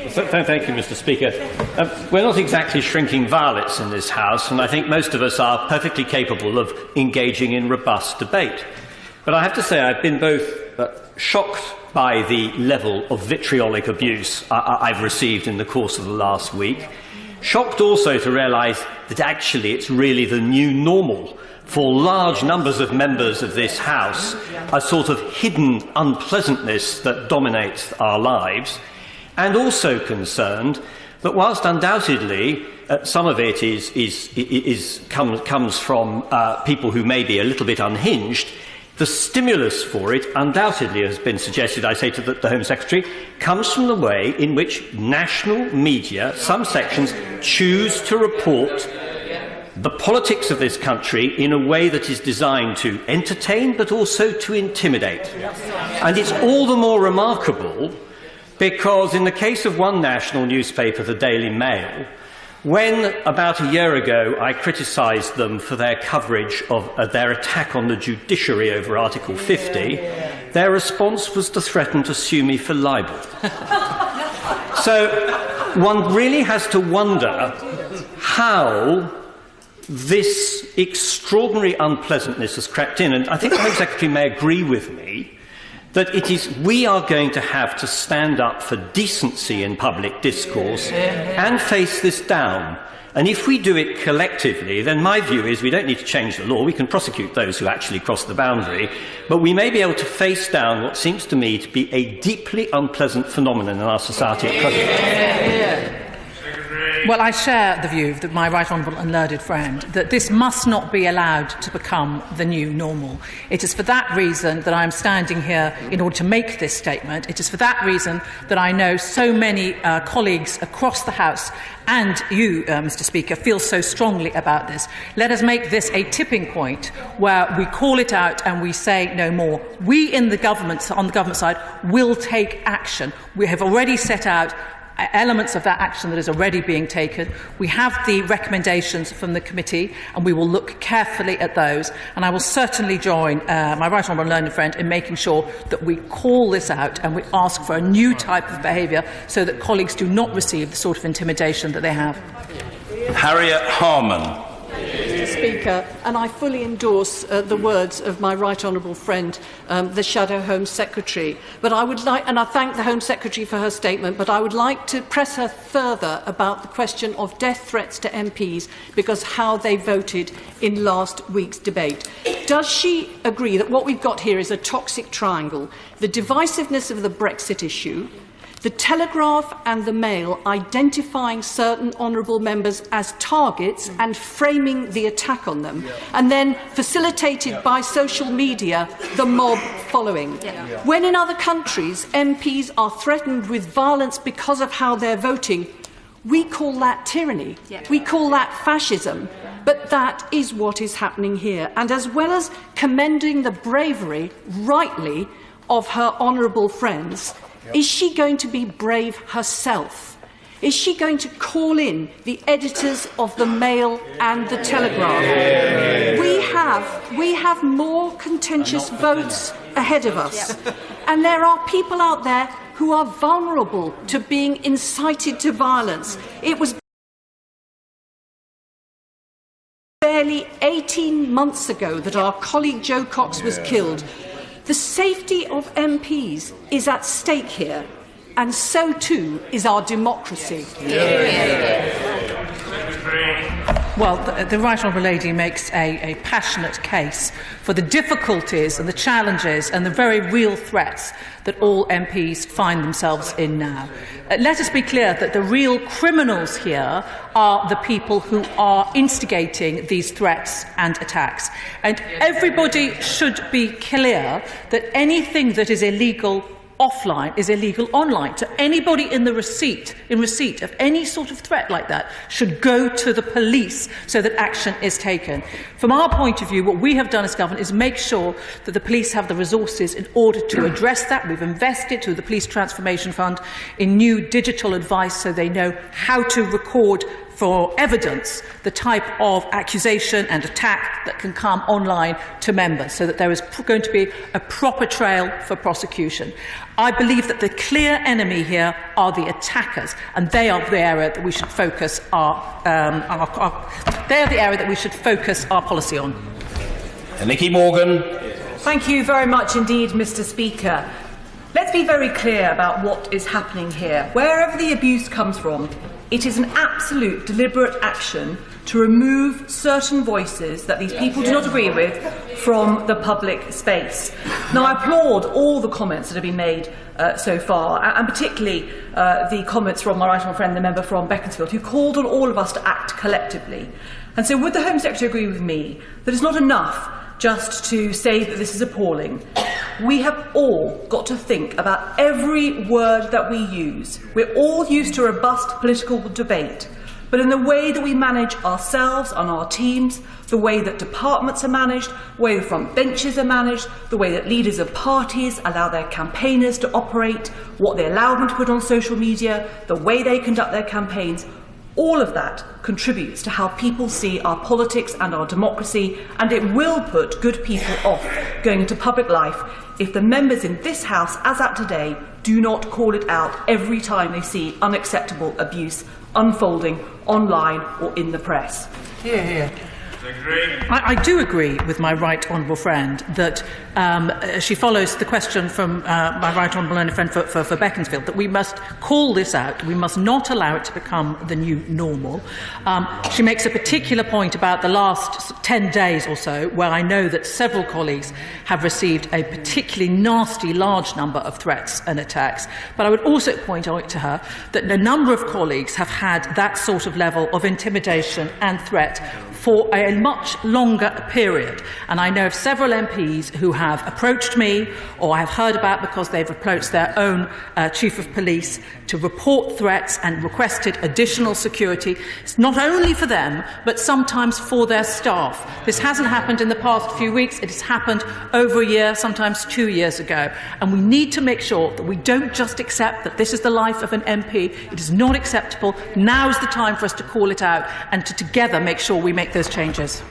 Thank you, Mr. Speaker. We're not exactly shrinking violets in this House, and I think most of us are perfectly capable of engaging in robust debate. But I have to say I've been both shocked by the level of vitriolic abuse I've received in the course of the last week, shocked also to realise that actually it's really the new normal for large numbers of members of this House, a sort of hidden unpleasantness that dominates our lives, and also concerned that whilst undoubtedly some of it comes from people who may be a little bit unhinged, the stimulus for it undoubtedly has been suggested, I say to the Home Secretary, comes from the way in which national media, some sections, choose to report the politics of this country in a way that is designed to entertain but also to intimidate. And it's all the more remarkable because in the case of one national newspaper, the Daily Mail, when about a year ago I criticised them for their coverage of their attack on the judiciary over Article 50, their response was to threaten to sue me for libel. So one really has to wonder how this extraordinary unpleasantness has crept in, and I think the Home Secretary may agree with me that we are going to have to stand up for decency in public discourse and face this down. And if we do it collectively, then my view is we don't need to change the law. We can prosecute those who actually cross the boundary, but we may be able to face down what seems to me to be a deeply unpleasant phenomenon in our society at present. Well, I share the view of my right honourable and learned friend that this must not be allowed to become the new normal. It is for that reason that I am standing here in order to make this statement. It is for that reason that I know so many colleagues across the House and you, Mr. Speaker, feel so strongly about this. Let us make this a tipping point where we call it out and we say no more. We on the government side will take action. We have already set out elements of that action that is already being taken. We have the recommendations from the committee and we will look carefully at those, and I will certainly join my right honourable and learned friend in making sure that we call this out and we ask for a new type of behaviour so that colleagues do not receive the sort of intimidation that they have. Harriet Harman. Mr. Speaker, and I fully endorse the words of my right honourable friend, the Shadow Home Secretary. But I would like, and I thank the Home Secretary for her statement, but I would like to press her further about the question of death threats to MPs because how they voted in last week's debate. Does she agree that what we've got here is a toxic triangle? The divisiveness of the Brexit issue, the Telegraph and the Mail identifying certain honourable members as targets and framing the attack on them, and then facilitated by social media, the mob following. When in other countries MPs are threatened with violence because of how they're voting, we call that tyranny. We call that fascism. But that is what is happening here. And as well as commending the bravery, rightly, of her honourable friends, is she going to be brave herself? Is she going to call in the editors of the Mail and the Telegraph? We have more contentious votes ahead of us. And there are people out there who are vulnerable to being incited to violence. It was barely 18 months ago that our colleague Jo Cox was killed. The safety of MPs is at stake here, and so too is our democracy. Well, the Right Honourable Lady makes a passionate case for the difficulties and the challenges and the very real threats that all MPs find themselves in now. Let us be clear that the real criminals here are the people who are instigating these threats and attacks. And everybody should be clear that anything that is illegal offline is illegal online. So anybody in receipt of any sort of threat like that should go to the police so that action is taken. From our point of view, what we have done as government is make sure that the police have the resources in order to address that. We've invested through the Police Transformation Fund in new digital advice so they know how to record for evidence the type of accusation and attack that can come online to members, so that there is going to be a proper trail for prosecution. I believe that the clear enemy here are the attackers, and they are the area that we should focus our policy on. Nicky Morgan. Thank you very much indeed, Mr. Speaker. Let's be very clear about what is happening here. Wherever the abuse comes from, it is an absolute deliberate action to remove certain voices that these people do not agree with from the public space. Now, I applaud all the comments that have been made so far, and particularly the comments from my right honourable friend, the member from Beaconsfield, who called on all of us to act collectively. And so would the Home Secretary agree with me that it's not enough just to say that this is appalling? We have all got to think about every word that we use. We're all used to robust political debate, but in the way that we manage ourselves and our teams, the way that departments are managed, the way the front benches are managed, the way that leaders of parties allow their campaigners to operate, what they allow them to put on social media, the way they conduct their campaigns, all of that contributes to how people see our politics and our democracy, and it will put good people off going into public life if the members in this House, as at today, do not call it out every time they see unacceptable abuse unfolding online or in the press. Hear, hear. I do agree with my right honourable friend that she follows the question from my right honourable learned friend for Beaconsfield, that we must call this out. We must not allow it to become the new normal. She makes a particular point about the last 10 days or so, where I know that several colleagues have received a particularly nasty, large number of threats and attacks. But I would also point out to her that a number of colleagues have had that sort of level of intimidation and threat for a much longer period. And I know of several MPs who have approached me, or I have heard about because they've approached their own Chief of Police to report threats and requested additional security. It's not only for them, but sometimes for their staff. This hasn't happened in the past few weeks. It has happened over a year, sometimes 2 years ago. And we need to make sure that we don't just accept that this is the life of an MP. It is not acceptable. Now is the time for us to call it out and to together make sure we make those changes.